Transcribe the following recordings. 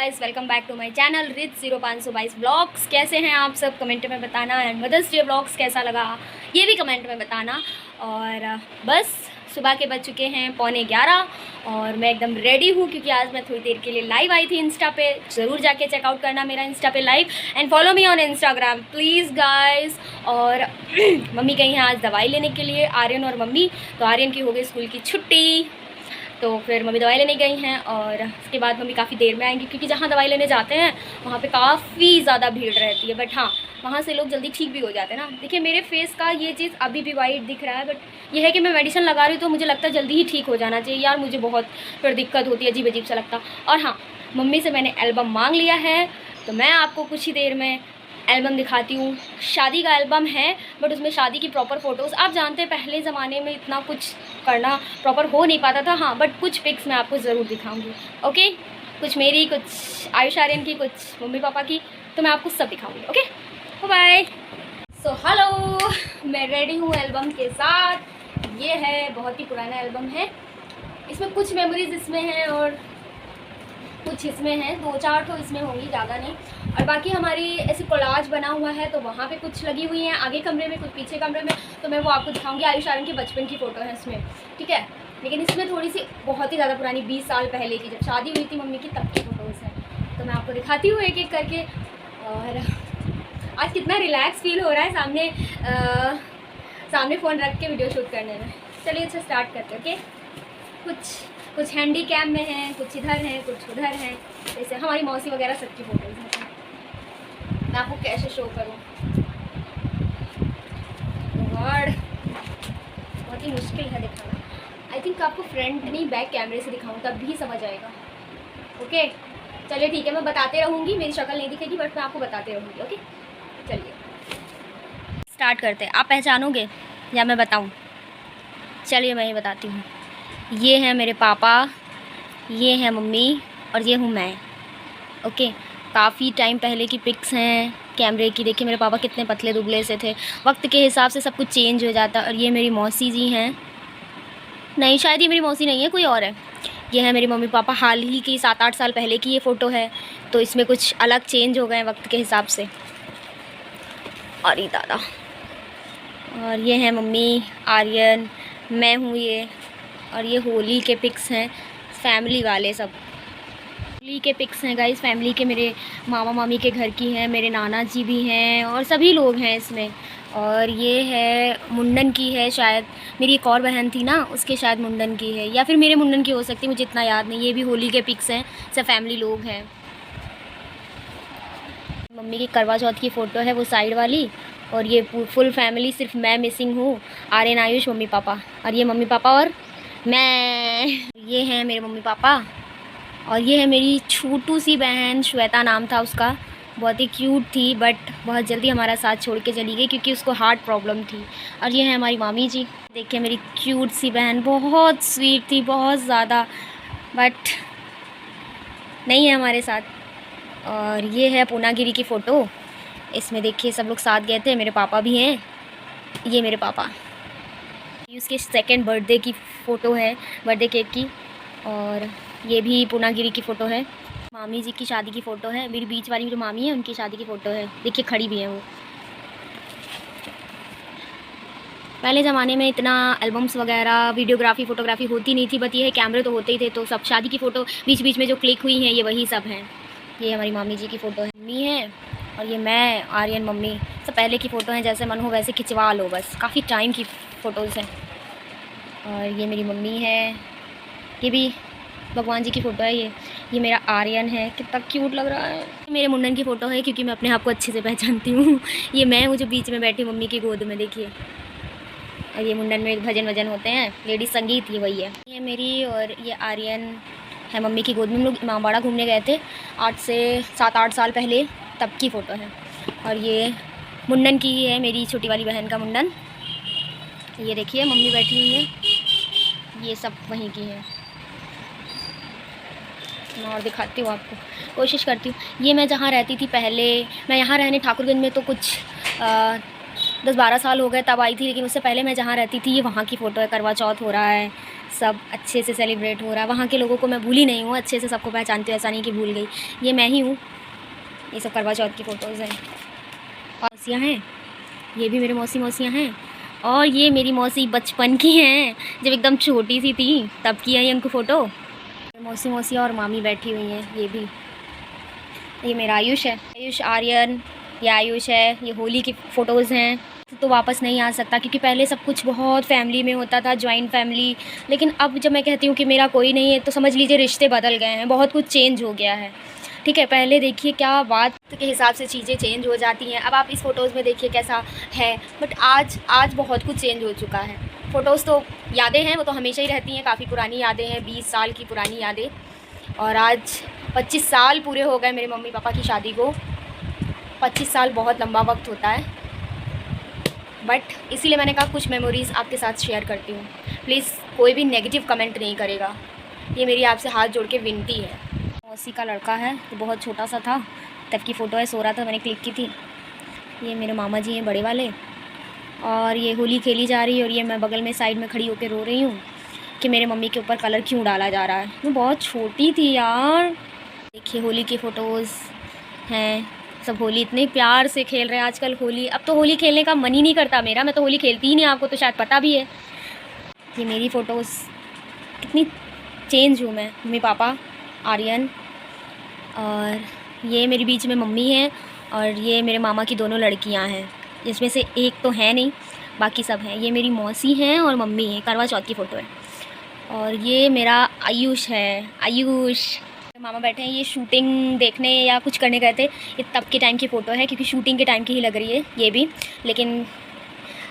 Guys, welcome back to my channel Rich 0522 blogs. कैसे हैं आप सब, कमेंट में बताना। एंड मदर्स डे ब्लॉग्स कैसा लगा ये भी कमेंट में बताना। और बस सुबह के बज चुके हैं 11:15 और मैं एकदम रेडी हूँ क्योंकि आज मैं थोड़ी देर के लिए लाइव आई थी इंस्टा पे। ज़रूर जाके चेकआउट करना मेरा इंस्टा पे live and follow me on Instagram please guys. और मम्मी गई हैं आज दवाई लेने के लिए, आर्यन और मम्मी। तो आर्यन की हो गई स्कूल की छुट्टी, तो फिर मम्मी दवाई लेने गई हैं और उसके बाद मम्मी काफ़ी देर में आएंगी क्योंकि जहाँ दवाई लेने जाते हैं वहाँ पे काफ़ी ज़्यादा भीड़ रहती है। बट हाँ, वहाँ से लोग जल्दी ठीक भी हो जाते हैं ना। देखिए मेरे फेस का ये चीज़ अभी भी वाइट दिख रहा है, बट ये है कि मैं मेडिसिन लगा रही हूँ तो मुझे लगता है जल्दी ही ठीक हो जाना चाहिए। यार मुझे बहुत फिर दिक्कत होती है, अजीब अजीब सा लगता। और हाँ, मम्मी से मैंने एल्बम मांग लिया है तो मैं आपको कुछ ही देर में एल्बम दिखाती हूँ। शादी का एल्बम है बट उसमें शादी की प्रॉपर फ़ोटोज़, आप जानते हैं पहले ज़माने में इतना कुछ करना प्रॉपर हो नहीं पाता था। हाँ, बट कुछ पिक्स मैं आपको ज़रूर दिखाऊंगी। ओके, कुछ मेरी, कुछ आयुष आर्यन की, कुछ मम्मी पापा की, तो मैं आपको सब दिखाऊंगी। Okay, bye. सो हेलो, मैं रेडी हूँ एल्बम के साथ। ये है बहुत ही पुराना एल्बम है, इसमें कुछ मेमोरीज इसमें हैं और कुछ इसमें हैं, 2-4 तो इसमें होंगी, ज़्यादा नहीं। और बाकी हमारी ऐसी कोलाज बना हुआ है तो वहाँ पे कुछ लगी हुई हैं, आगे कमरे में कुछ, पीछे कमरे में, तो मैं वो आपको दिखाऊंगी। आयुष आर्यन की बचपन की फ़ोटो है इसमें, ठीक है। लेकिन इसमें थोड़ी सी बहुत ही ज़्यादा पुरानी 20 साल पहले की, जब शादी हुई थी मम्मी की, तब की फ़ोटोज़ हैं। तो मैं आपको दिखाती हूँ एक एक करके। और आज कितना रिलैक्स फील हो रहा है सामने फ़ोन रख के वीडियो शूट करने में। चलिए अच्छा स्टार्ट करते हैं। ओके, कुछ हैंडी कैम में हैं, कुछ इधर हैं, कुछ उधर हैं। जैसे हमारी मौसी वगैरह सबकी फ़ोटोज़ हैं। मैं आपको कैसे शो करूँ, गॉड बहुत ही मुश्किल है दिखाना। आई थिंक आपको फ्रंट नहीं बैक कैमरे से दिखाऊँ तब भी समझ आएगा। ओके चलिए ठीक है, मैं बताते रहूँगी, मेरी शक्ल नहीं दिखेगी बट मैं आपको बताते रहूँगी। ओके चलिए स्टार्ट करते हैं। आप पहचानोगे या मैं बताऊँ? चलिए मैं ही बताती हूँ। ये हैं मेरे पापा, ये हैं मम्मी और ये हूँ मैं। ओके, काफ़ी टाइम पहले की पिक्स हैं कैमरे की। देखिए मेरे पापा कितने पतले दुबले से थे, वक्त के हिसाब से सब कुछ चेंज हो जाता। और ये मेरी मौसी जी हैं, नहीं शायद ये मेरी मौसी नहीं है, कोई और है। ये है मेरे मम्मी पापा, हाल ही की 7-8 साल पहले की ये फ़ोटो है, तो इसमें कुछ अलग चेंज हो गए वक्त के हिसाब से। और ये दादा, और ये है मम्मी, आर्यन, मैं हूँ ये। और ये होली के पिक्स हैं, फैमिली वाले सब होली के पिक्स हैं गाइस, फैमिली के। मेरे मामा मामी के घर की हैं, मेरे नाना जी भी हैं और सभी लोग हैं इसमें। और ये है मुंडन की है शायद, मेरी एक और बहन थी ना, उसके शायद मुंडन की है या फिर मेरे मुंडन की हो सकती है, मुझे इतना याद नहीं। ये भी होली के पिक्स हैं, सब फैमिली लोग हैं। मम्मी की करवा चौथ की फ़ोटो है वो साइड वाली, और ये फुल फैमिली, सिर्फ मैं मिसिंग हूँ, आर्यन, आयुष, मम्मी पापा। और ये मम्मी पापा और मैं। ये हैं मेरे मम्मी पापा और ये है मेरी छोटू सी बहन, श्वेता नाम था उसका, बहुत ही क्यूट थी बट बहुत जल्दी हमारा साथ छोड़ के चली गई क्योंकि उसको हार्ट प्रॉब्लम थी। और ये है हमारी मामी जी, देखिए मेरी क्यूट सी बहन, बहुत स्वीट थी, बहुत ज़्यादा, बट नहीं है हमारे साथ। और ये है पूनागिरी की फ़ोटो, इसमें देखिए सब लोग साथ गए थे, मेरे पापा भी हैं, ये मेरे पापा। उसके सेकंड बर्थडे की फ़ोटो है, बर्थडे केक की। और ये भी पूनागिरी की फ़ोटो है, मामी जी की शादी की फ़ोटो है। मेरी बीच वाली जो मामी है उनकी शादी की फ़ोटो है, देखिए खड़ी भी है वो। पहले ज़माने में इतना एल्बम्स वगैरह, वीडियोग्राफी, फ़ोटोग्राफी होती नहीं थी, बट ये है कैमरे तो होते ही थे, तो सब शादी की फ़ोटो बीच बीच में जो क्लिक हुई हैं ये वही सब हैं। ये हमारी मामी जी की फ़ोटो है, मम्मी है, और ये मैं, आर्यन, मम्मी, सब पहले की फ़ोटो हैं, जैसे मन हो वैसे खिंचवा लो, बस काफ़ी टाइम की फ़ोटोज़ हैं। और ये मेरी मम्मी है, ये भी भगवान जी की फ़ोटो है। ये मेरा आर्यन है, कितना क्यूट लग रहा है। मेरे मुंडन की फ़ोटो है क्योंकि मैं अपने आप को अच्छे से पहचानती हूँ। ये मैं हूँ जो बीच में बैठी मम्मी की गोद में, देखिए। और ये मुंडन में भजन वजन होते हैं, लेडीज संगीत, ये वही है। ये मेरी, और ये आर्यन है मम्मी की गोद में। हम लोग इमामबाड़ा घूमने गए थे 8 से 7-8 साल पहले, तब की फ़ोटो है। और ये मुंडन की ही है, मेरी छोटी वाली बहन का मुंडन। ये देखिए मम्मी बैठी हुई है, ये सब वहीं की है। मैं और दिखाती हूँ आपको, कोशिश करती हूँ। ये मैं जहाँ रहती थी पहले, मैं यहाँ रहने ठाकुरगंज में तो कुछ 10-12 साल हो गए, तब आई थी। लेकिन उससे पहले मैं जहाँ रहती थी, ये वहाँ की फ़ोटो है, करवा चौथ हो रहा है, सब अच्छे से सेलिब्रेट हो रहा है। वहाँ के लोगों को मैं भूली नहीं हूँ, अच्छे से सबको पहचानती हूँ, ऐसा नहीं कि भूल गई। ये मैं ही हूँ। ये सब करवा चौथ की फ़ोटोज़ हैं। मौसियाँ हैं, ये भी मेरे मौसियाँ हैं। और ये मेरी मौसी बचपन की हैं, जब एकदम छोटी सी थी तब की है ये उनको फ़ोटो। मौसी और मामी बैठी हुई हैं। ये मेरा आयुष है, आयुष आर्यन। ये आयुष है। ये होली की फ़ोटोज़ हैं। तो वापस नहीं आ सकता, क्योंकि पहले सब कुछ बहुत फैमिली में होता था, जॉइंट फैमिली। लेकिन अब जब मैं कहती हूँ कि मेरा कोई नहीं है, तो समझ लीजिए रिश्ते बदल गए हैं, बहुत कुछ चेंज हो गया है। ठीक है, पहले देखिए क्या वक्त के हिसाब से चीज़ें चेंज हो जाती हैं। अब आप इस फ़ोटोज़ में देखिए कैसा है, बट आज बहुत कुछ चेंज हो चुका है। फ़ोटोज़ तो यादें हैं, वो तो हमेशा ही रहती हैं, काफ़ी पुरानी यादें हैं, 20 साल की पुरानी यादें। और आज 25 साल पूरे हो गए मेरे मम्मी पापा की शादी को। 25 साल बहुत लंबा वक्त होता है, बट इसीलिए मैंने कहा कुछ मेमोरीज़ आपके साथ शेयर करती हूँ। प्लीज़ कोई भी नेगेटिव कमेंट नहीं करेगा, ये मेरी आपसे हाथ जोड़ के विनती है। मौसी का लड़का है, तो बहुत छोटा सा था तब की फ़ोटो है, सो रहा था, मैंने क्लिक की थी। ये मेरे मामा जी हैं बड़े वाले। और ये होली खेली जा रही है, और ये मैं बगल में साइड में खड़ी होकर रो रही हूँ कि मेरे मम्मी के ऊपर कलर क्यों डाला जा रहा है। मैं बहुत छोटी थी यार। देखिए होली की फ़ोटोज़ हैं, सब होली इतने प्यार से खेल रहे हैं आजकल होली। अब तो होली खेलने का मन ही नहीं करता मेरा, मैं तो होली खेलती ही नहीं, आपको तो शायद पता भी है। ये मेरी फ़ोटोज़, कितनी चेंज हूँ मैं। मम्मी पापा आर्यन, और ये मेरी बीच में मम्मी है, और ये मेरे मामा की दोनों लड़कियाँ हैं, जिसमें से एक तो है नहीं, बाकी सब हैं। ये मेरी मौसी हैं और मम्मी है, करवा चौथ की फ़ोटो है। और ये मेरा आयुष है, आयुष। मामा बैठे हैं, ये शूटिंग देखने या कुछ करने गए थे। ये तब के टाइम की फ़ोटो है, क्योंकि शूटिंग के टाइम की ही लग रही है ये भी। लेकिन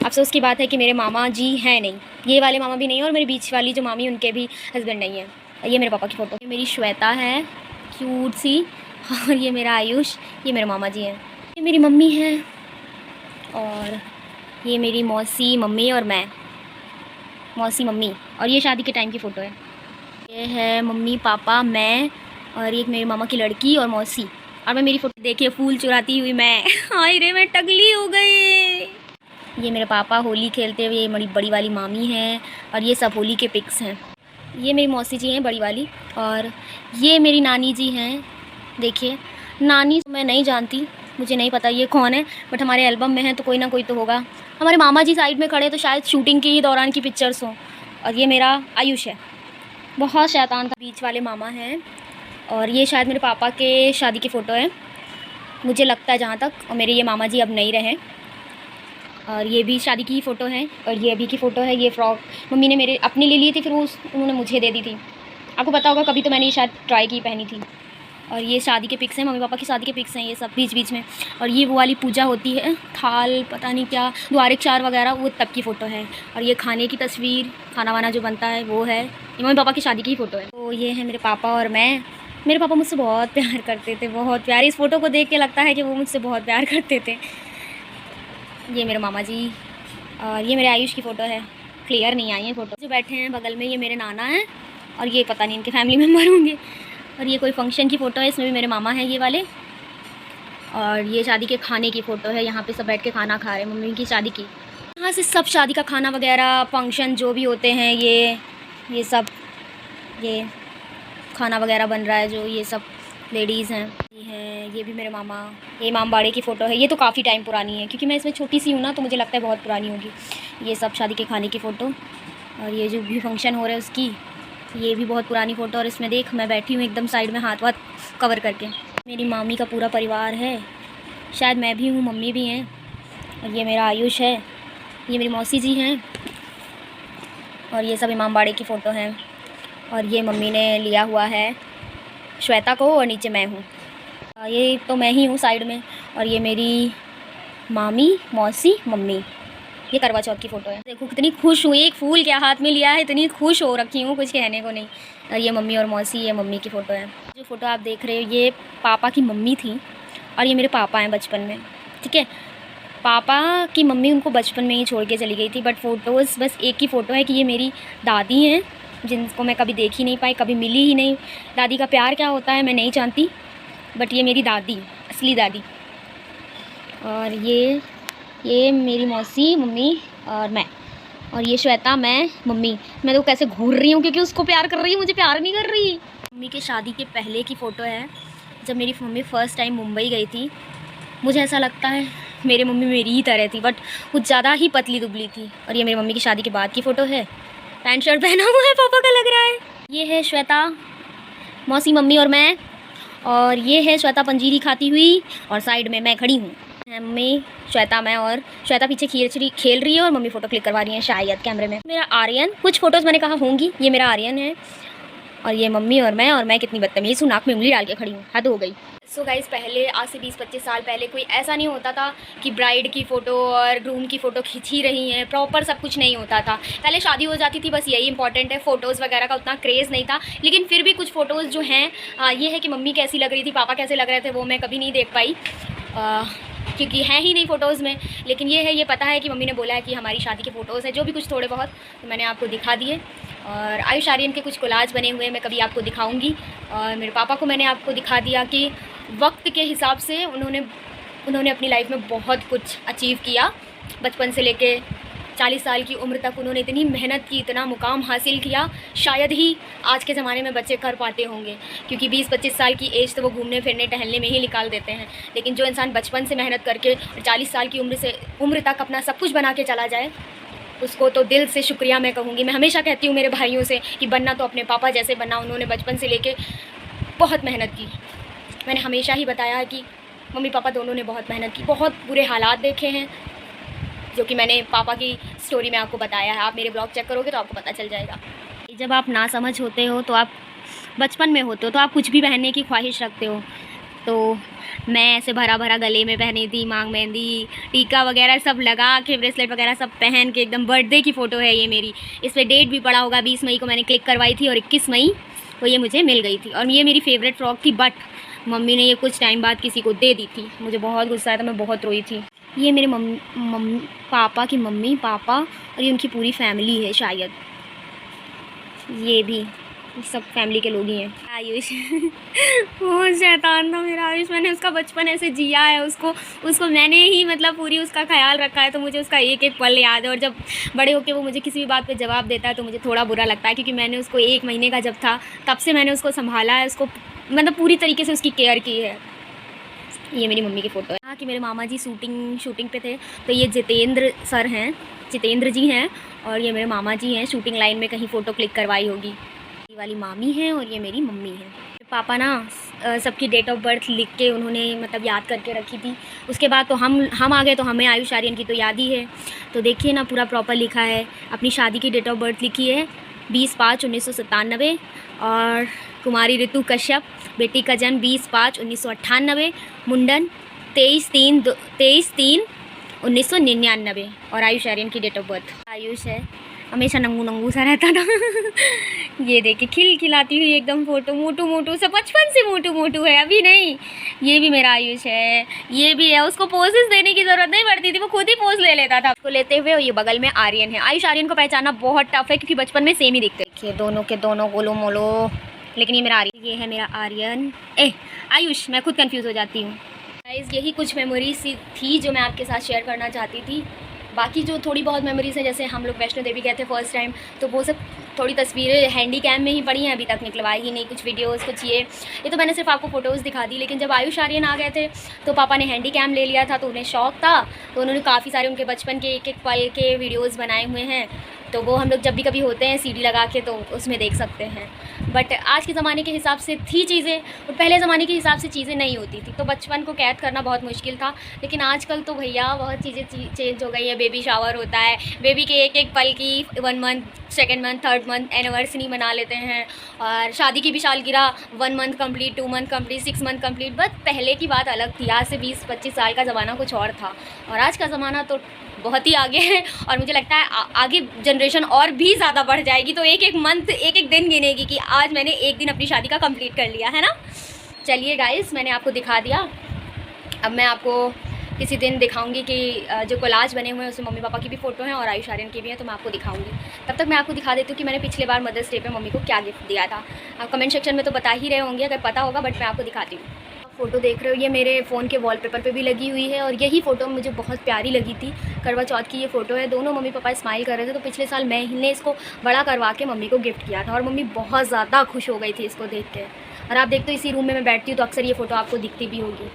अफसोस की बात है कि मेरे मामा जी हैं नहीं, ये वाले मामा भी नहीं है, और मेरी बीच वाली जो मामी उनके भी हस्बैंड नहीं है। ये मेरे पापा की फ़ोटो। ये मेरी श्वेता है, क्यूट सी। और ये मेरा आयुष, ये मेरे मामा जी हैं। ये मेरी मम्मी है, और ये मेरी मौसी मम्मी और मैं, मौसी मम्मी। और ये शादी के टाइम की फ़ोटो है। ये है मम्मी पापा मैं, और एक मेरी मामा की लड़की और मौसी। और मैं मेरी फ़ोटो देखिए, फूल चुराती हुई मैं। हाय रे, मैं टकली हो गई। ये मेरे पापा होली खेलते हुए, ये मेरी बड़ी वाली मामी है, और ये सब होली के पिक्स हैं। ये मेरी मौसी जी हैं बड़ी वाली, और ये मेरी नानी जी हैं। देखिए नानी मैं नहीं जानती, मुझे नहीं पता ये कौन है, बट हमारे एल्बम में है तो कोई ना कोई तो होगा। हमारे मामा जी साइड में खड़े, तो शायद शूटिंग के ही दौरान की पिक्चर्स हों। और ये मेरा आयुष है, बहुत शैतान था। बीच वाले मामा हैं, और ये शायद मेरे पापा के शादी की फ़ोटो है, मुझे लगता है जहाँ तक। और मेरे ये मामा जी अब नहीं रहे। और ये भी शादी की फ़ोटो है, और ये अभी की फ़ोटो है। ये फ्रॉक मम्मी ने मेरे अपने ले ली थी, फिर उन्होंने मुझे दे दी थी। आपको पता होगा कभी तो मैंने ये शायद ट्राई की पहनी थी। और ये शादी के पिक्स हैं, मम्मी पापा की शादी के पिक्स हैं ये सब बीच बीच में। और ये वो वाली पूजा होती है, थाल पता नहीं क्या, द्वारिक चार वगैरह, वो तब की फ़ोटो है। और ये खाने की तस्वीर, खाना वाना जो बनता है वो है। ये मम्मी पापा की शादी की फ़ोटो है। तो ये है मेरे पापा और मैं। मेरे पापा मुझसे बहुत प्यार करते थे, बहुत प्यार। इस फ़ोटो को देख के लगता है कि वो मुझसे बहुत प्यार करते थे। ये मेरे मामा जी, और ये मेरे आयुष की फ़ोटो है, क्लियर नहीं आई है फ़ोटो। जो बैठे हैं बगल में, ये मेरे नाना हैं, और ये पता नहीं इनके फैमिली मेम्बर होंगे। और ये कोई फंक्शन की फ़ोटो है, इसमें भी मेरे मामा हैं ये वाले। और ये शादी के खाने की फ़ोटो है, यहाँ पे सब बैठ के खाना खा रहे हैं, मम्मी की शादी की। यहाँ से सब शादी का खाना वगैरह, फंक्शन जो भी होते हैं, ये सब, ये खाना वगैरह बन रहा है, जो ये सब लेडीज़ हैं ये भी मेरे मामा। ये इमामबाड़े की फ़ोटो है, ये तो काफ़ी टाइम पुरानी है, क्योंकि मैं इसमें छोटी सी हूँ ना, तो मुझे लगता है बहुत पुरानी होगी। ये सब शादी के खाने की फ़ोटो। और ये जो भी फंक्शन हो रहा है उसकी, ये भी बहुत पुरानी फ़ोटो। और इसमें देख मैं बैठी हूँ एकदम साइड में, हाथ कवर करके। मेरी मामी का पूरा परिवार है, शायद मैं भी हूँ, मम्मी भी हैं। और ये मेरा आयुष है, ये मेरी मौसी जी हैं। और ये सब इमामबाड़े की फ़ोटो हैं। और ये मम्मी ने लिया हुआ है श्वेता को, और नीचे मैं हूँ, ये तो मैं ही हूँ साइड में। और ये मेरी मामी, मौसी, मम्मी। ये करवा चौथ की फ़ोटो है। देखो कितनी खुश हुई, एक फूल क्या हाथ में लिया है, इतनी खुश हो रखी हूँ, कुछ कहने को नहीं। और ये मम्मी और मौसी, ये मम्मी की फ़ोटो है। जो फ़ोटो आप देख रहे हो ये पापा की मम्मी थी, और ये मेरे पापा हैं बचपन में। ठीक है, पापा की मम्मी उनको बचपन में ही छोड़ के चली गई थी, बट फ़ोटोज़ बस एक ही फ़ोटो है कि ये मेरी दादी हैं, जिनको मैं कभी देख ही नहीं पाई, कभी मिली ही नहीं। दादी का प्यार क्या होता है मैं नहीं जानती, बट ये मेरी दादी, असली दादी। और ये मेरी मौसी, मम्मी और मैं। और ये श्वेता, मैं तो कैसे घूर रही हूँ क्योंकि उसको प्यार कर रही हूँ, मुझे प्यार नहीं कर रही। मम्मी की शादी के पहले की फ़ोटो है, जब मेरी मम्मी फ़र्स्ट टाइम मुंबई गई थी। मुझे ऐसा लगता है मेरी मम्मी मेरी ही तरह थी, बट कुछ ज़्यादा ही पतली दुबली थी। और ये मेरी मम्मी की शादी के बाद की फ़ोटो है, पैंट शर्ट पहना हुआ है, पापा का लग रहा है। ये है श्वेता, मौसी, मम्मी और मैं। और ये है श्वेता पंजीरी खाती हुई, और साइड में मैं खड़ी हूँ। मम्मी, श्वेता, मैं, और श्वेता पीछे खेल रही है और मम्मी फ़ोटो क्लिक करवा रही है शायद कैमरे में। मेरा आर्यन, कुछ फ़ोटोज़ मैंने कहा होंगी, ये मेरा आर्यन है। और ये मम्मी और मैं कितनी बदतमीज़ हूँ, नाक में उंगली डाल के खड़ी हूँ, हद हो गई। सो गाइज़, पहले आज से 20-25 साल पहले कोई ऐसा नहीं होता था कि ब्राइड की फ़ोटो और ग्रूम की फ़ोटो खींच ही रही हैं, प्रॉपर सब कुछ नहीं होता था। पहले शादी हो जाती थी, बस यही इंपॉर्टेंट है। फ़ोटोज़ वगैरह का उतना क्रेज़ नहीं था, लेकिन फिर भी कुछ फ़ोटोज़ जो हैं, ये है कि मम्मी कैसी लग रही थी, पापा कैसे लग रहे थे, वो मैं कभी नहीं देख पाई क्योंकि हैं ही नहीं फ़ोटोज़ में। लेकिन ये पता है कि मम्मी ने बोला है कि हमारी शादी के फ़ोटोज़ हैं, जो भी कुछ थोड़े बहुत, तो मैंने आपको दिखा दिए। और आयुष आर्यन के कुछ कोलाज बने हुए मैं कभी आपको दिखाऊंगी। और मेरे पापा को मैंने आपको दिखा दिया कि वक्त के हिसाब से उन्होंने अपनी लाइफ में बहुत कुछ अचीव किया। बचपन से लेके 40 साल की उम्र तक उन्होंने इतनी मेहनत की, इतना मुकाम हासिल किया, शायद ही आज के ज़माने में बच्चे कर पाते होंगे, क्योंकि 20-25 साल की एज तो वो घूमने फिरने टहलने में ही निकाल देते हैं। लेकिन जो इंसान बचपन से मेहनत करके 40 साल की उम्र तक अपना सब कुछ बना के चला जाए, उसको तो दिल से शुक्रिया मैं कहूँगी। मैं हमेशा कहती हूँ मेरे भाइयों से कि बनना तो अपने पापा जैसे बनना। उन्होंने बचपन से लेके बहुत मेहनत की। मैंने हमेशा ही बताया है कि मम्मी पापा दोनों ने बहुत मेहनत की, बहुत बुरे हालात देखे हैं, जो कि मैंने पापा की स्टोरी में आपको बताया है। आप मेरे ब्लॉग चेक करोगे तो आपको पता चल जाएगा। जब आप नासमझ होते हो, तो आप बचपन में होते हो, तो आप कुछ भी पहनने की ख्वाहिश रखते हो। तो मैं ऐसे भरा भरा गले में पहनी थी, मांग मेहंदी, टीका वगैरह सब लगा के, ब्रेसलेट वगैरह सब पहन के, एकदम बर्थडे की फ़ोटो है ये मेरी। इस पर डेट भी पड़ा होगा, 20 मई को मैंने क्लिक करवाई थी और 21 मई को ये मुझे मिल गई थी। और ये मेरी फेवरेट फ्रॉक थी, बट मम्मी ने ये कुछ टाइम बाद किसी को दे दी थी। मुझे बहुत गुस्सा आया था, मैं बहुत रोई थी। ये मेरे पापा की मम्मी, पापा और ये उनकी पूरी फैमिली है शायद। ये भी सब फैमिली के लोग ही हैं। आयुष वो शैतान था मेरा आयुष। मैंने उसका बचपन ऐसे जिया है, उसको मैंने ही मतलब पूरी उसका ख्याल रखा है, तो मुझे उसका एक एक पल याद है। और जब बड़े होकर वो मुझे किसी भी बात पे जवाब देता है तो मुझे थोड़ा बुरा लगता है, क्योंकि मैंने उसको 1 महीने का जब था तब से मैंने उसको संभाला है, उसको मतलब पूरी तरीके से उसकी केयर की है। ये मेरी मम्मी की फ़ोटो है। हाँ, कि मेरे मामा जी शूटिंग पे थे, तो ये जितेंद्र सर हैं, जितेंद्र जी हैं, और ये मेरे मामा जी हैं, शूटिंग लाइन में कहीं फ़ोटो क्लिक करवाई होगी। ये वाली मामी है और ये मेरी मम्मी है। पापा ना सबकी डेट ऑफ बर्थ लिख के उन्होंने मतलब याद करके रखी थी। उसके बाद तो हम आ गए, तो हमें आयुष आर्यन की तो याद ही है। तो देखिए ना, पूरा प्रॉपर लिखा है। अपनी शादी की डेट ऑफ बर्थ लिखी है 20/5/1997, और कुमारी ऋतु कश्यप, बेटी का जन्म 20/5/1998, मुंडन 23/3/1999, और आयुष आर्यन की डेट ऑफ बर्थ। आयुष है, हमेशा नंगू सा रहता था ये देखिए खिलखिलाती हुई एकदम फ़ोटो, मोटू सब बचपन से मोटू है, अभी नहीं। ये भी मेरा आयुष है, ये भी है। उसको पोजेस देने की ज़रूरत नहीं पड़ती थी, वो खुद ही पोज ले लेता था उसको लेते हुए। और ये बगल में आर्यन है। आयुष आर्यन को पहचानना बहुत टफ है, क्योंकि बचपन में सेम ही दिखते देखिए, दोनों के दोनों गोलो मोलो। लेकिन ये मेरा आर्यन, ये है मेरा आर्यन। आयुष, मैं खुद कन्फ्यूज़ हो जाती हूँ। गाइस, यही कुछ मेमोरीज थी जो मैं आपके साथ शेयर करना चाहती थी। बाकी जो थोड़ी बहुत मेमोरीज़ हैं, जैसे हम लोग वैष्णो देवी गए थे फर्स्ट टाइम, तो वो सब थोड़ी तस्वीरें हैंडी कैम में ही पड़ी हैं, अभी तक निकलवाई ही नहीं। कुछ वीडियोस, कुछ ये तो मैंने सिर्फ आपको फ़ोटोज़ दिखा दी। लेकिन जब आयुष आर्यन आ गए थे तो पापा ने हैंडी कैम ले लिया था, तो उन्हें शौक़ था, तो उन्होंने काफ़ी सारे उनके बचपन के एक एक पल के वीडियोज़ बनाए हुए हैं। तो वो हम लोग जब भी कभी होते हैं सीडी लगा के, तो उसमें देख सकते हैं। बट आज के ज़माने के हिसाब से थी चीज़ें, और पहले ज़माने के हिसाब से चीज़ें नहीं होती थी, तो बचपन को कैद करना बहुत मुश्किल था। लेकिन आजकल तो भैया बहुत चीज़ें चेंज हो गई है। बेबी शावर होता है, बेबी के एक एक पल की 1 month, 2nd month, 3rd month anniversary मना लेते हैं। और शादी की भी सालगिरह 1 month complete, 2 month complete, 6 month complete. बस पहले की बात अलग थी। आज से 20-25 साल का ज़माना कुछ और था, और आज का ज़माना तो बहुत ही आगे है। और मुझे लगता है आगे जनरेशन और भी ज़्यादा बढ़ जाएगी, तो एक एक मंथ, एक एक दिन गिनेगी कि आज मैंने एक दिन अपनी शादी का कंप्लीट कर लिया है ना। चलिए गाइस, मैंने आपको दिखा दिया। अब मैं आपको किसी दिन दिखाऊंगी कि जो कोलाज बने हुए हैं उसमें मम्मी पापा की भी फ़ोटो हैं और आयुष आर्यन की भी है, तो मैं आपको दिखाऊंगी। तब तक मैं आपको दिखा देती हूँ कि मैंने पिछले बार मदर्स डे पे मम्मी को क्या गिफ्ट दिया था। आप कमेंट सेक्शन में तो बता ही रहे होंगे अगर पता होगा, बट मैं आपको दिखाती हूँ। फ़ोटो देख रहे हो ये मेरे फ़ोन के वॉलपेपर पे भी लगी हुई है और यही फ़ोटो मुझे बहुत प्यारी लगी थी। करवा चौथ की ये फ़ोटो है, दोनों मम्मी पापा स्माइल कर रहे थे। तो पिछले साल मैंने इसको बड़ा करवा के मम्मी को गिफ्ट किया था और मम्मी बहुत ज़्यादा खुश हो गई थी इसको देख के। और आप देखते हो इसी रूम में मैं बैठती हूँ तो अक्सर ये फ़ोटो आपको दिखती भी होगी।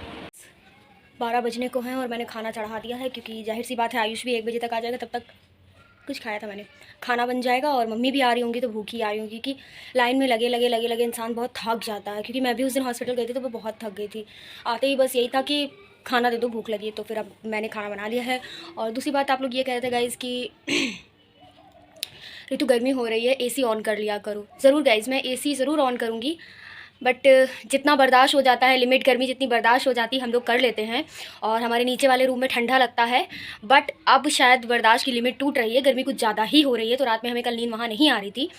12 बजने को हैं और मैंने खाना चढ़ा दिया है क्योंकि जाहिर सी बात है आयुष भी 1 बजे तक आ जाएगा, तब तक कुछ खाया था मैंने, खाना बन जाएगा और मम्मी भी आ रही होंगी तो भूखी आ रही होंगी क्योंकि लाइन में लगे इंसान बहुत थक जाता है। क्योंकि मैं भी उस दिन हॉस्पिटल गई थी तो मैं बहुत थक गई थी। आते ही बस यही था कि खाना दे दो, भूख लगी है। तो फिर अब मैंने खाना बना लिया है। और दूसरी बात आप लोग ये कह रहे थे गाइज़ कि ऋतु गर्मी हो रही है, AC ऑन कर लिया करो। ज़रूर गाइज़, मैं AC ज़रूर ऑन करूँगी, बट जितना बर्दाश्त हो जाता है, लिमिट गर्मी जितनी बर्दाश्त हो जाती है हम लोग कर लेते हैं। और हमारे नीचे वाले रूम में ठंडा लगता है, बट अब शायद बर्दाश्त की लिमिट टूट रही है, गर्मी कुछ ज़्यादा ही हो रही है। तो रात में हमें कल नींद वहाँ नहीं आ रही थी,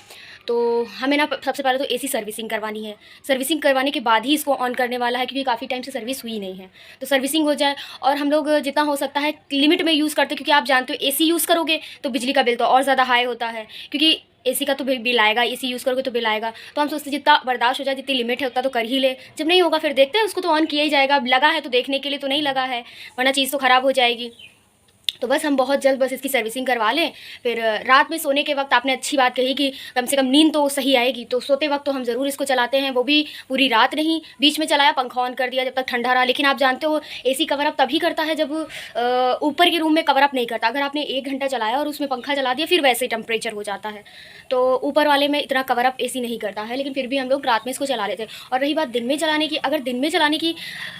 तो हमें ना सबसे पहले तो AC सर्विसिंग करवानी है। सर्विसिंग करवाने के बाद ही इसको ऑन करने वाला है क्योंकि काफ़ी टाइम से सर्विस हुई नहीं है। तो सर्विसिंग हो जाए और हम लोग जितना हो सकता है लिमिट में यूज़ करते हैं, क्योंकि आप जानते हो AC यूज़ करोगे तो बिजली का बिल तो और ज़्यादा हाई होता है, क्योंकि AC का तो बिल आएगा, AC यूज़ करोगे तो बिल आएगा। तो हम सोचते जितना बर्दाश्त हो जाए, जितनी लिमिट है उतना तो कर ही ले। जब नहीं होगा फिर देखते हैं, उसको तो ऑन किया ही जाएगा। अब लगा है तो देखने के लिए तो नहीं लगा है, वरना चीज़ तो ख़राब हो जाएगी। तो बस हम बहुत जल्द बस इसकी सर्विसिंग करवा लें। फिर रात में सोने के वक्त आपने अच्छी बात कही कि कम से कम नींद तो सही आएगी, तो सोते वक्त तो हम ज़रूर इसको चलाते हैं, वो भी पूरी रात नहीं, बीच में चलाया, पंखा ऑन कर दिया जब तक ठंडा रहा। लेकिन आप जानते हो AC कवर अप तभी करता है जब ऊपर के रूम में कवर अप नहीं करता। अगर आपने 1 घंटा चलाया और उसमें पंखा चला दिया फिर वैसे टेम्परेचर हो जाता है। तो ऊपर वाले में इतना कवर अप AC नहीं करता है, लेकिन फिर भी हम लोग रात में इसको चला लेते हैं। और रही बात दिन में चलाने की, अगर दिन में चलाने की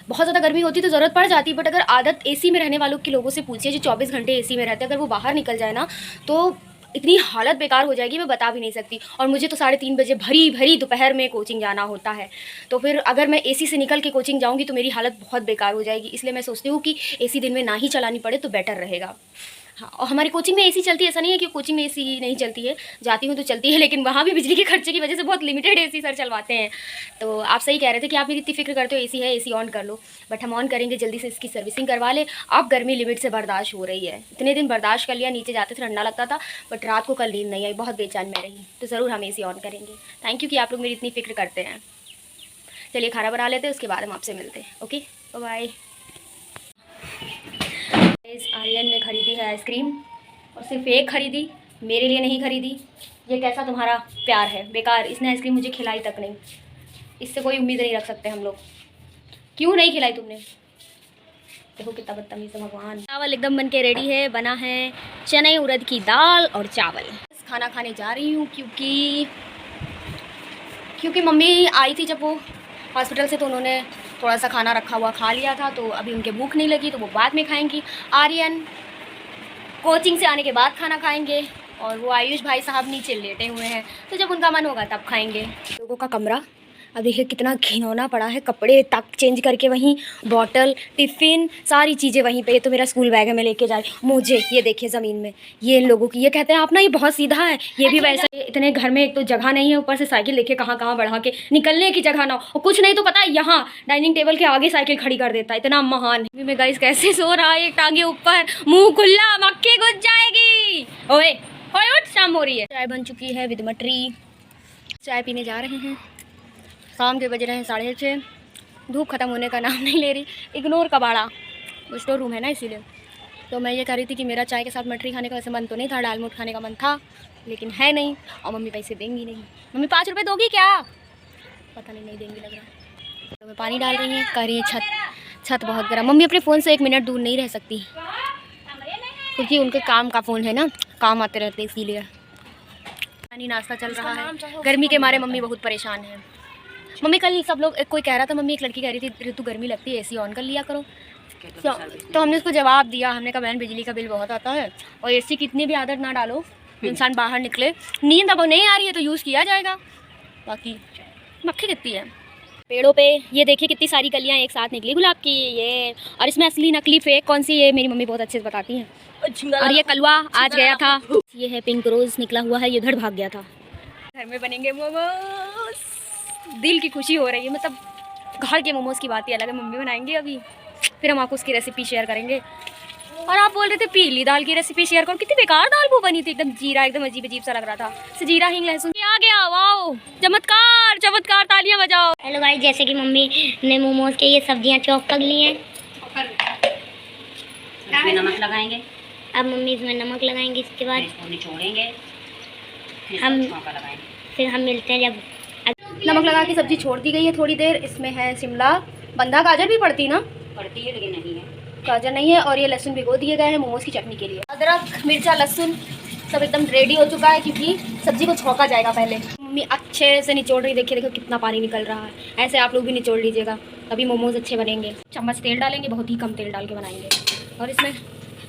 बहुत ज़्यादा गर्मी होती तो ज़रूरत पड़ जाती, बट अगर आदत AC में रहने वालों के लोगों से पूछिए जो 24 घंटे AC में रहते हैं, अगर वो बाहर निकल जाए ना तो इतनी हालत बेकार हो जाएगी, मैं बता भी नहीं सकती। और मुझे तो 3:30 बजे भरी दोपहर में कोचिंग जाना होता है, तो फिर अगर मैं AC से निकल के कोचिंग जाऊंगी तो मेरी हालत बहुत बेकार हो जाएगी। इसलिए मैं सोचती हूँ कि AC दिन में ना ही चलानी पड़े तो बेटर रहेगा। हाँ, और हमारी कोचिंग में AC चलती है, ऐसा नहीं है कि कोचिंग में AC नहीं चलती है, जाती हूँ तो चलती है, लेकिन वहाँ भी बिजली के खर्चे की वजह से बहुत लिमिटेड AC सर चलवाते हैं। तो आप सही कह रहे थे कि आप मेरी इतनी फिक्र करते हो AC है, AC ऑन कर लो, बट हम ऑन करेंगे जल्दी से, इसकी सर्विसिंग करवा ले। अब गर्मी लिमिट से बर्दाश्त हो रही है, इतने दिन बर्दाश्त कर लिया, नीचे जाते थे ठंडा लगता था, बट रात को कल नींद नहीं आई, बहुत बेचैन में रही। तो ज़रूर हम AC ऑन करेंगे। थैंक यू कि आप लोग मेरी इतनी फिक्र करते हैं। चलिए खाना बना लेते हैं, उसके बाद हम आपसे मिलते हैं। Okay, bye. आर्यन ने खरीदी है आइसक्रीम, और सिर्फ एक खरीदी, मेरे लिए नहीं खरीदी। ये कैसा तुम्हारा प्यार है, बेकार। इसने आइसक्रीम मुझे खिलाई तक नहीं, इससे कोई उम्मीद नहीं रख सकते हम लोग। क्यों नहीं खिलाई तुमने? देखो कितना बदतमीज़ है भगवान। चावल एकदम बन के रेडी है, बना है चने उड़द की दाल और चावल। खाना खाने जा रही हूँ क्योंकि मम्मी आई थी जब वो हॉस्पिटल से, तो उन्होंने थोड़ा सा खाना रखा हुआ खा लिया था, तो अभी उनके भूख नहीं लगी तो वो बाद में खाएंगी। आर्यन कोचिंग से आने के बाद खाना खाएंगे, और वो आयुष भाई साहब नीचे लेटे हुए हैं, तो जब उनका मन होगा तब खाएंगे। लोगों का कमरा अब देखिए कितना घिनौना पड़ा है, कपड़े तक चेंज करके वहीं, बॉटल, टिफ़िन, सारी चीज़ें वहीं पे। ये तो मेरा स्कूल बैग है, मैं लेके जा रही हूँ। मुझे ये देखिए ज़मीन में, ये इन लोगों की, ये कहते हैं आप ना ये बहुत सीधा है, ये भी वैसा। इतने घर में एक तो जगह नहीं है, ऊपर से साइकिल लेके कहाँ बढ़ा के निकलने की जगह ना हो, और कुछ नहीं तो पता है यहाँ डाइनिंग टेबल के आगे साइकिल खड़ी कर देता है। इतना महान में गाइस कैसे सो रहा है, एक टांगे ऊपर, मुँह खुला, मक्खी घुस जाएगी। ओए उठ, शाम हो रही है। चाय बन चुकी है विद मटरी, चाय पीने जा रहे हैं। शाम के बज रहे हैं 6:30, धूप ख़त्म होने का नाम नहीं ले रही। इग्नोर कबाड़ा, वो स्टोर रूम है ना इसीलिए। तो मैं ये कह रही थी कि मेरा चाय के साथ मटरी खाने का वैसे मन तो नहीं था, दालमोट खाने का मन था, लेकिन है नहीं, और मम्मी पैसे देंगी नहीं। मम्मी 5 रुपये दोगी क्या? पता नहीं देंगी लग रहा। तो मैं पानी डाल रही है, कह रही है छत बहुत गर्म। मम्मी अपने फ़ोन से 1 मिनट दूर नहीं रह सकती, क्योंकि उनके काम का फ़ोन है ना, काम आते रहते इसीलिए। पानी नाश्ता चल रहा है, गर्मी के मारे मम्मी बहुत परेशान है। मम्मी कल सब लोग, कोई कह रहा था, मम्मी एक लड़की कह रही थी ऋतु गर्मी लगती है AC ऑन कर लिया करो। तो हमने उसको जवाब दिया, हमने कहा बहन बिजली का बिल बहुत आता है, और AC की इतनी भी आदत ना डालो, इंसान बाहर निकले, नींद अब नहीं आ रही है तो यूज़ किया जाएगा। बाकी मक्खी कितनी है पेड़ों पे, ये देखिए कितनी सारी कलियाँ एक साथ निकली गुलाब की, ये। और इसमें असली नकली फेक कौन सी है मेरी मम्मी बहुत अच्छे से बताती हैं। और ये कलवा आज गया था, ये है पिंक रोज़ निकला हुआ है, ये उधर भाग गया था। घर में बनेंगे मोमोज, दिल की खुशी हो रही है, मतलब घर के मोमोज की बात ही अलग है। मम्मी बनाएंगे अभी, फिर हम आपको उसकी रेसिपी शेयर करेंगे। और आप बोल रहे थे पीली दाल की रेसिपी शेयर करो, कितनी बेकार दाल वो बनी थी, एकदम जीरा, एकदम अजीब सा लग रहा था। जीरा हिंग लहसुन आ गया, वाओ चमत्कार चमत्कार, तालियां बजाओ। हेलो गाइस, जैसे कि मम्मी ने मोमोज के ये सब्जियां चॉप कर ली हैं। इसमें नमक लगाएंगे। अब मम्मी इसमें नमक लगाएंगे, इसके बाद इसको निचोड़ेंगे, फिर हम मिलते हैं जब नमक लगा के सब्जी छोड़ दी गई है थोड़ी देर। इसमें है शिमला, बंधा गाजर भी पड़ती ना, पड़ती है लेकिन नहीं है, गाजर नहीं है। और ये लहसुन भिगो दिए गए हैं मोमोज की चटनी के लिए। अदरक मिर्चा लहसुन सब एकदम रेडी हो चुका है, क्योंकि सब्जी को छौंका जाएगा पहले। मम्मी अच्छे से निचोड़ रही, देखिए देखो कितना पानी निकल रहा है। ऐसे आप लोग भी निचोड़ लीजिएगा, तभी मोमोज अच्छे बनेंगे। चम्मच तेल डालेंगे, बहुत ही कम तेल डाल के बनाएंगे। और इसमें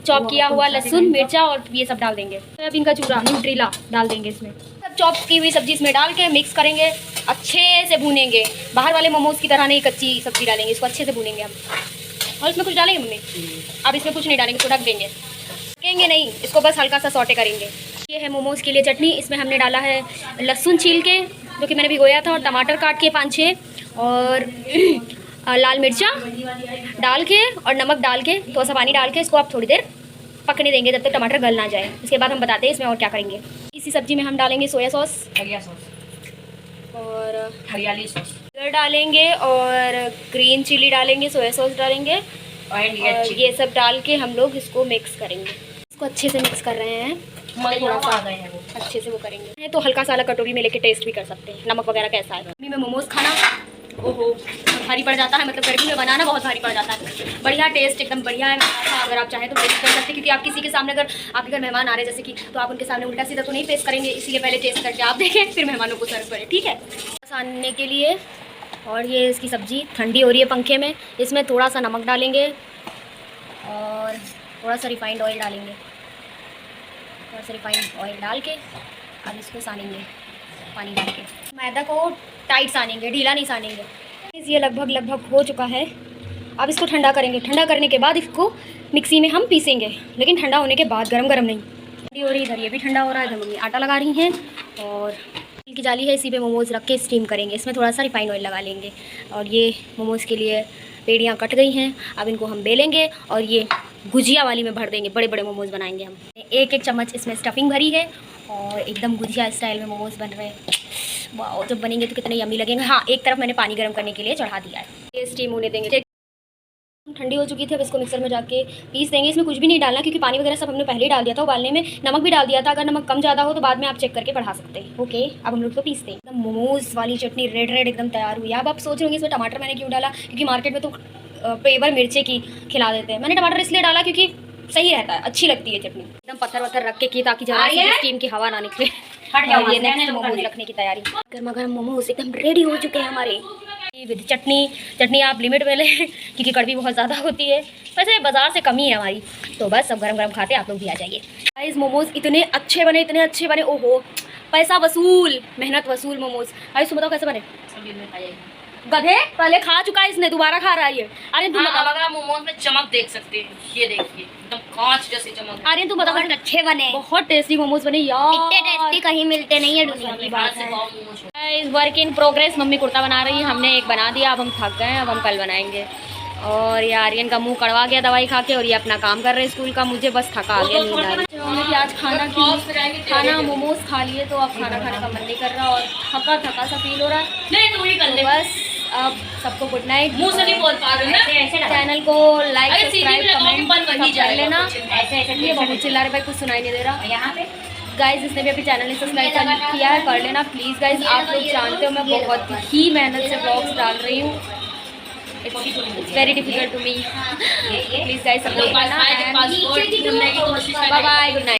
चॉप किया हुआ लहसुन मिर्चा और ये सब डाल देंगे। अब इनका चूरा न्यूट्रीला डाल देंगे इसमें। सब चॉप की हुई सब्जी इसमें डाल के मिक्स करेंगे, अच्छे से भूनेंगे। बाहर वाले मोमोज की तरह नहीं कच्ची सब्जी डालेंगे, इसको अच्छे से भूनेंगे हम। और इसमें कुछ डालेंगे मम्मी? अब इसमें कुछ नहीं डालेंगे, इसको ढक देंगे, ढकेंगे नहीं, इसको बस हल्का सा सौटे करेंगे। ये है मोमोज के लिए चटनी। इसमें हमने डाला है लहसुन छील के, जो कि मैंने भिगोया था, और टमाटर काट के 5-6, और लाल मिर्चा डाल के और नमक डाल के थोड़ा सा पानी डाल के इसको आप थोड़ी देर पकने देंगे, जब तक टमाटर गल ना जाए। उसके बाद हम बताते हैं इसमें और क्या करेंगे। इसी सब्जी में हम डालेंगे सोया सॉस, हरिया सॉस और हरियाली सॉस डालेंगे, और ग्रीन चिली डालेंगे, सोया सॉस डालेंगे, और ये सब डाल के हम लोग इसको मिक्स करेंगे। इसको अच्छे से मिक्स कर रहे हैं, थोड़ा सा आ गए हैं वो, अच्छे से वो करेंगे। तो हल्का सा अलग कटोरी में लेके टेस्ट भी कर सकते हैं नमक वगैरह कैसा है। गर्मी में मोमोज खाना ओहो भारी पड़ जाता है, मतलब गर्मी में बनाना बहुत भारी पड़ जाता है। बढ़िया टेस्ट एकदम बढ़िया है। अगर आप चाहें तो टेस्ट कर सकते हैं, क्योंकि आप किसी के सामने अगर आपके घर मेहमान आ रहे हैं जैसे कि, तो आप उनके सामने उल्टा सीधा तो नहीं पेश करेंगे, इसलिए पहले टेस्ट करके आप देखें, फिर मेहमानों को सर्व करें, ठीक है। आसानने के लिए, और ये इसकी सब्ज़ी ठंडी हो रही है पंखे में। इसमें थोड़ा सा नमक डालेंगे और थोड़ा सा रिफाइंड ऑयल डालेंगे, थोड़ा सा रिफाइंड ऑयल डाल के अब इसको सानेंगे पानी डाल के। मैदा को टाइट सानेंगे, ढीला नहीं सानेंगे। ये लगभग हो चुका है। अब इसको ठंडा करेंगे, ठंडा करने के बाद इसको मिक्सी में हम पीसेंगे, लेकिन ठंडा होने के बाद, गरम गरम नहीं। ठंडी हो रही है, इधर ये भी ठंडा हो रहा है। इधर मम्मी आटा लगा रही हैं, और स्टील की जाली है, इसी पे मोमोज़ रख के स्टीम करेंगे। इसमें थोड़ा सा रिफाइंड ऑयल लगा लेंगे। और ये मोमोज़ के लिए पेड़ियाँ कट गई हैं, अब इनको हम बेलेंगे और ये गुजिया वाली में भर देंगे। बड़े बड़े मोमोज़ बनाएंगे हम। एक चम्मच इसमें स्टफिंग भरी है, और एकदम गुजिया स्टाइल में मोमोज़ बन रहे हैं। वाह, जब बनेंगे तो कितने यम्मी लगेंगे। हाँ, एक तरफ मैंने पानी गर्म करने के लिए चढ़ा दिया है, ये स्टीम होने देंगे। ठंडी हो चुकी थी, अब इसको मिक्सर में जाके पीस देंगे। इसमें कुछ भी नहीं डालना, क्योंकि पानी वगैरह सब हमने पहले ही डाल दिया था उबालने में। नमक भी डाल दिया था, अगर नमक कम ज़्यादा हो तो बाद में आप चेक करके बढ़ा सकते हैं। ओके, अब हम लोग तो पीसते हैं। एकदम मोमोज़ वाली चटनी रेड एकदम तैयार हुई है। अब आप सोच रहे होंगे इसमें टमाटर मैंने क्यों डाला, क्योंकि मार्केट में तो पेवर मिर्चे की खिला देते हैं। मैंने टमाटर इसलिए डाला क्योंकि सही रहता है, अच्छी लगती है चटनी। एकदम पत्थर वत्थर रख के की, ताकि जरा स्टीम की हवा ना निकले। और ये नेक्स्ट मोमोज रखने की तैयारी। गर्मा गर्म मोमोज एकदम रेडी हो चुके हैं हमारे, विद चटनी आप लिमिट में लें, क्योंकि कड़वी बहुत ज़्यादा होती है। वैसे बाज़ार से कम ही है हमारी, तो बस सब गरम गरम खाते आप लोग भी आ जाइए। गाइस मोमोज इतने अच्छे बने, ओहो पैसा वसूल, मेहनत वसूल मोमोज। गाइस तुम बताओ कैसे बने? गधे पहले खा चुका है इसने, दोबारा खा रहा है ये। अरे तुम बताओ, मोमोज में चमक देख सकते हैं, ये देखिए एकदम कांच जैसे चमक। अरे तुम बताओ, बहुत अच्छे बने, बहुत टेस्टी मोमोज बने यार। इतने टेस्टी कहीं मिलते नहीं है दुनिया की बात है। Guys work in progress. Mummy kurta बना रही है, हमने एक बना दिया, अब हम थक गए हैं, अब हम कल बनाएंगे। और ये आर्यन का मुंह कड़वा गया दवाई खा के, और ये अपना काम कर रहे हैं स्कूल का। मुझे बस थका आ गया, नींद आ रही। हमने आज खाना मोमोज खा लिए, तो अब खाना खाने का मन नहीं कर रहा, और थका सा फील हो रहा है। तो बस अब सबको गुड नाइट। मुंह से नहीं बोल पा रहे ना। चैनल को लाइक सब्सक्राइब कमेंट कर लेना। ये बहुत चिल्ला रहे भाई, कुछ सुनाई नहीं दे रहा यहाँ पे। गाइज इसने भी अभी चैनल ने सब्सक्राइब किया है, कर लेना प्लीज़ गाइज। आप लोग जानते हो मैं बहुत ही मेहनत से ब्लॉग्स डाल रही हूँ। It's very difficult to me. Please guys support करना। Bye bye, good night.